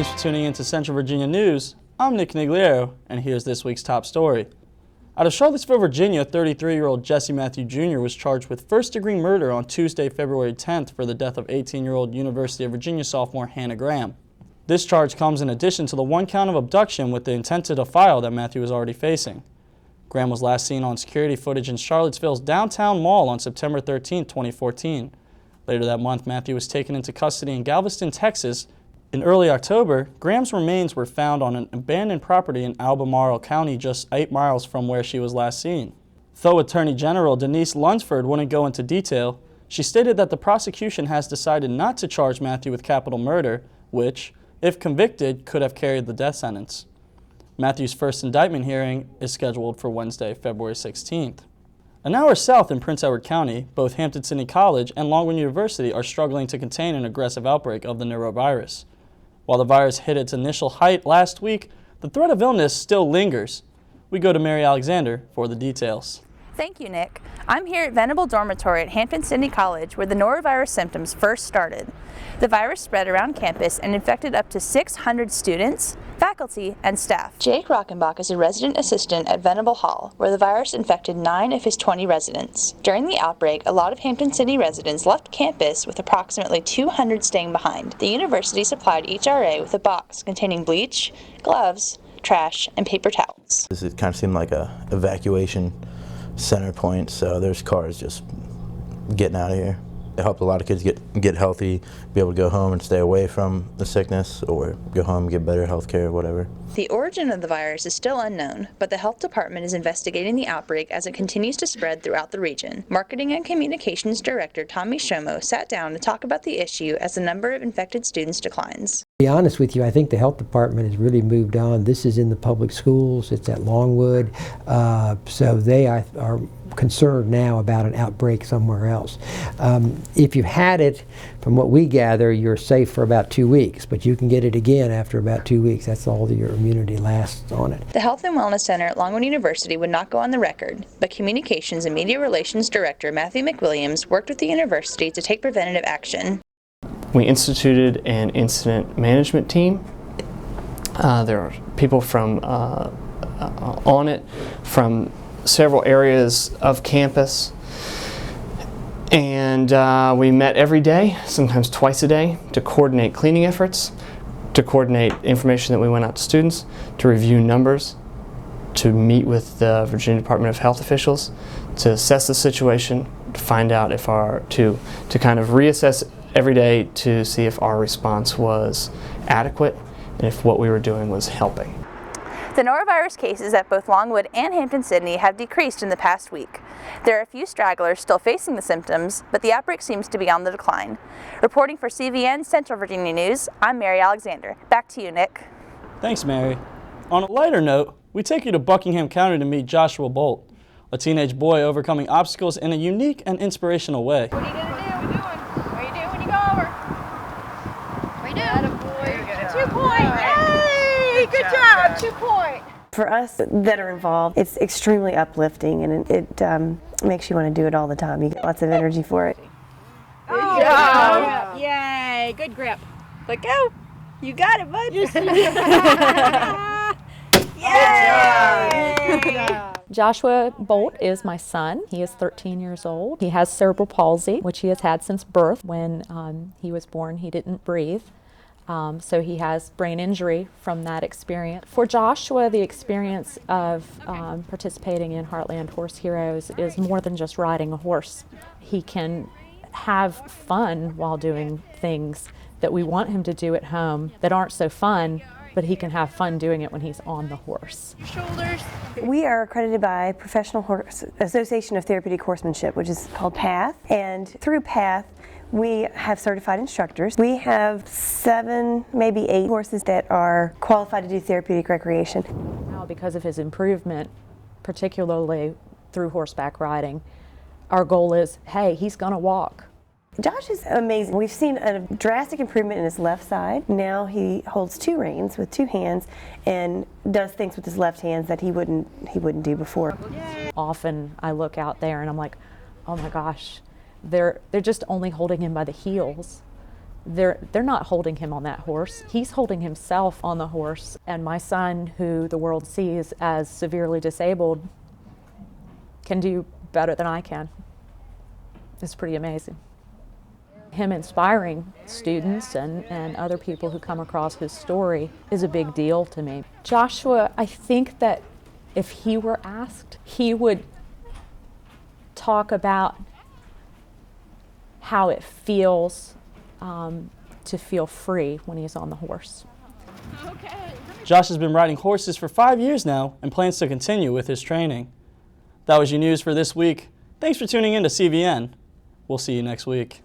Thanks for tuning in to Central Virginia News. I'm Nick Conigliaro, and here's this week's top story. Out of Charlottesville, Virginia, 33-year-old Jesse Matthew Jr. was charged with first-degree murder on Tuesday, February 10th for the death of 18-year-old University of Virginia sophomore Hannah Graham. This charge comes in addition to the one count of abduction with the intent to defile that Matthew was already facing. Graham was last seen on security footage in Charlottesville's downtown mall on September 13, 2014. Later that month, Matthew was taken into custody in Galveston, Texas. In early October, Graham's remains were found on an abandoned property in Albemarle County just 8 miles from where she was last seen. Though Attorney General Denise Lunsford wouldn't go into detail, she stated that the prosecution has decided not to charge Matthew with capital murder, which, if convicted, could have carried the death sentence. Matthew's first indictment hearing is scheduled for Wednesday, February 16th. An hour south in Prince Edward County, both Hampton-Sydney College and Longwood University are struggling to contain an aggressive outbreak of the Norovirus. While the virus hit its initial height last week, the threat of illness still lingers. We go to Mary Alexander for the details. Thank you, Nick. I'm here at Venable Dormitory at Hampton-Sydney College where the norovirus symptoms first started. The virus spread around campus and infected up to 600 students, faculty, and staff. Jake Rockenbach is a resident assistant at Venable Hall, where the virus infected 9 of his 20 residents. During the outbreak, a lot of Hampton-Sydney residents left campus with approximately 200 staying behind. The university supplied each RA with a box containing bleach, gloves, trash, and paper towels. It kind of seemed like a evacuation center point, so there's cars just getting out of here. It helped a lot of kids get healthy, be able to go home and stay away from the sickness, or go home and get better health care, whatever. The origin of the virus is still unknown, but the health department is investigating the outbreak as it continues to spread throughout the region. Marketing and Communications Director Tommy Shomo sat down to talk about the issue as the number of infected students declines. To be honest with you, I think the health department has really moved on. This is in the public schools, it's at Longwood, so they are concerned now about an outbreak somewhere else. If you've had it, from what we gather, you're safe for about 2 weeks, but you can get it again after about 2 weeks. That's all your immunity lasts on it. The Health and Wellness Center at Longwood University would not go on the record, but Communications and Media Relations Director Matthew McWilliams worked with the university to take preventative action. We instituted an incident management team. There are people from on it from several areas of campus, and we met every day, sometimes twice a day, to coordinate cleaning efforts, to coordinate information that we went out to students, to review numbers, to meet with the Virginia Department of Health officials, to assess the situation, to find out if to kind of reassess every day to see if our response was adequate and if what we were doing was helping. The norovirus cases at both Longwood and Hampton-Sydney have decreased in the past week. There are a few stragglers still facing the symptoms, but the outbreak seems to be on the decline. Reporting for CVN Central Virginia News, I'm Mary Alexander. Back to you, Nick. Thanks, Mary. On a lighter note, we take you to Buckingham County to meet Joshua Bolt, a teenage boy overcoming obstacles in a unique and inspirational way. What are you going to do? What do you do when you go over? What do you do? 2 points. Yay! Good job. 2 points. For us that are involved, it's extremely uplifting, and it makes you want to do it all the time. You get lots of energy for it. Good job. Yay! Good grip. Let go. You got it, bud. Yay! Joshua Bolt is my son. He is 13 years old. He has cerebral palsy, which he has had since birth. When he was born, he didn't breathe. So he has brain injury from that experience. For Joshua, the experience of participating in Heartland Horse Heroes is more than just riding a horse. He can have fun while doing things that we want him to do at home that aren't so fun, but he can have fun doing it when he's on the horse. Shoulders. We are accredited by Professional Horse Association of Therapeutic Horsemanship, which is called PATH, and through PATH we have certified instructors. We have 7, maybe 8 horses that are qualified to do therapeutic recreation. Now, because of his improvement, particularly through horseback riding, our goal is, hey, he's gonna walk. Josh is amazing. We've seen a drastic improvement in his left side. Now he holds 2 reins with 2 hands and does things with his left hands that he wouldn't do before. Often I look out there and I'm like, oh my gosh, they're just only holding him by the heels. they're not holding him on that horse. He's holding himself on the horse. And my son, who the world sees as severely disabled, can do better than I can. It's pretty amazing. Him inspiring students and other people who come across his story is a big deal to me. Joshua, I think that if he were asked, he would talk about how it feels to feel free when he's on the horse. Josh has been riding horses for 5 years now and plans to continue with his training. That was your news for this week. Thanks for tuning in to CVN. We'll see you next week.